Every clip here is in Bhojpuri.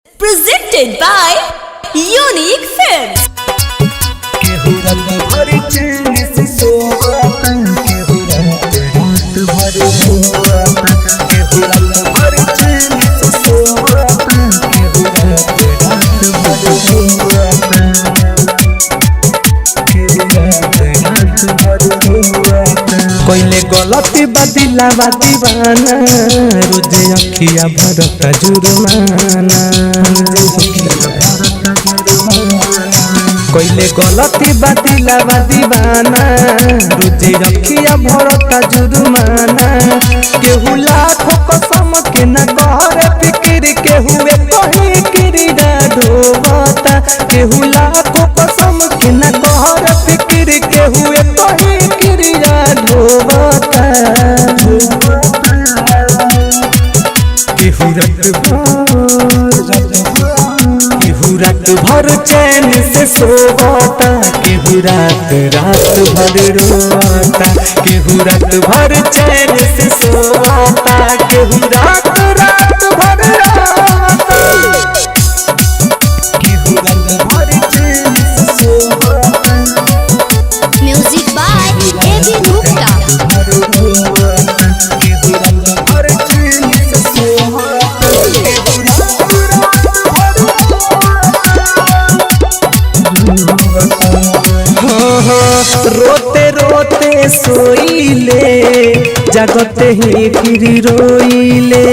Presented by Unique Films. कोइले गलती बदिला दीवाना रोजे अखिया भरता जुर्माना कोइले गलती बदिला दीवाना रोजे अखिया भरता जुर्माना केहू लाखों कसम के न करे फिक्र केहू कहीं किरिया ढोबता केहू लाखों कसम के न करे फिक्र केहू कहीं किरिया ढोबता केहू रात भर चैन से सोता केहू रात भर रोता केहू रात भर चैन से सोता केहू रात भर रोता केहू रात भर चैन से सोता Music by A.B. Gupta. केहू रात भर चैन से सोता रोते रोते सोईले जागते ही फिर रोईले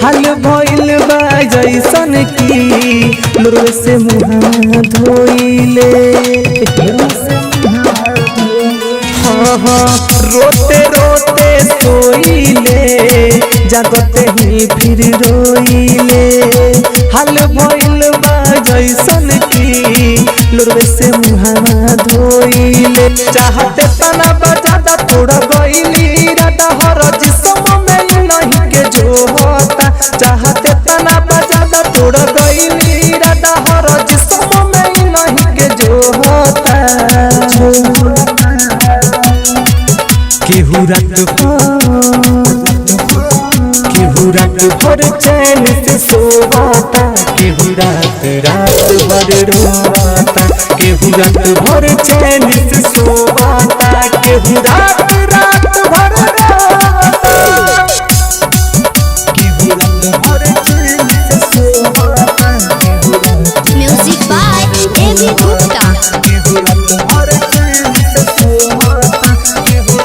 हाल भइल बा जैसन की लोर से मुँह धोइले रोते रोते सोईले जागते ही फिर रोईले हाल भइल बा जैसन की लोर से मुँह धोइले चाहते तना बजादा तोड़ गइली राधा हर जिस्म में नहीं के जो होता चाहते तना बजादा तोड़ गइली राधा हर जिस्म में नहीं के जो होता केहू रात भर चैन से सोता केहू रात भर रोता केहू रात भर चैन से सोता केहू रात भर रोता केहू रात भर चैन से सोता Music by A.B. Gupta. केहू रात भर चैन से सोता केहू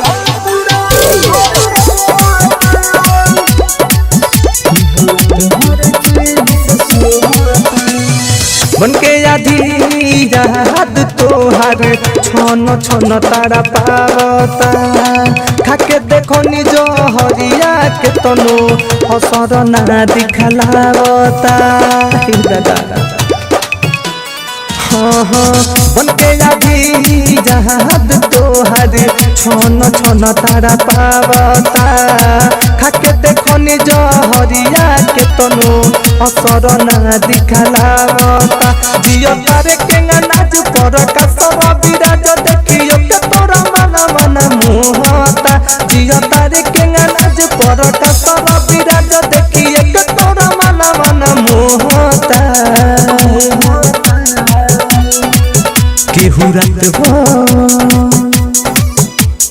मन के आधी याद तोहार छन छन तारा पावता खाके देखो निज हरिया के तनो असर ना दिखलावता मन के आधी याद तोहार छन छन तारा पावता खाके देखो निज हरिया के तनो असर ना दिखलावता जियो तारे केंगा नाच पर कसर विराज देखियो के तोरा मन मोहता जियो तारे केंगा नाच पर कसर विराज देखियो के तोरा मन मोहता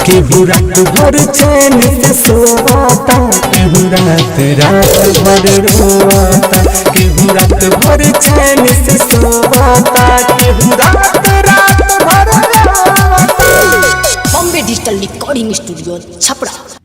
केहू रात भर चैन से सोता केहू रात भर रोता केहू रात भर चैन से सोता केहू रात भर रोता। Bombay Digital Recording Studio, Chapra.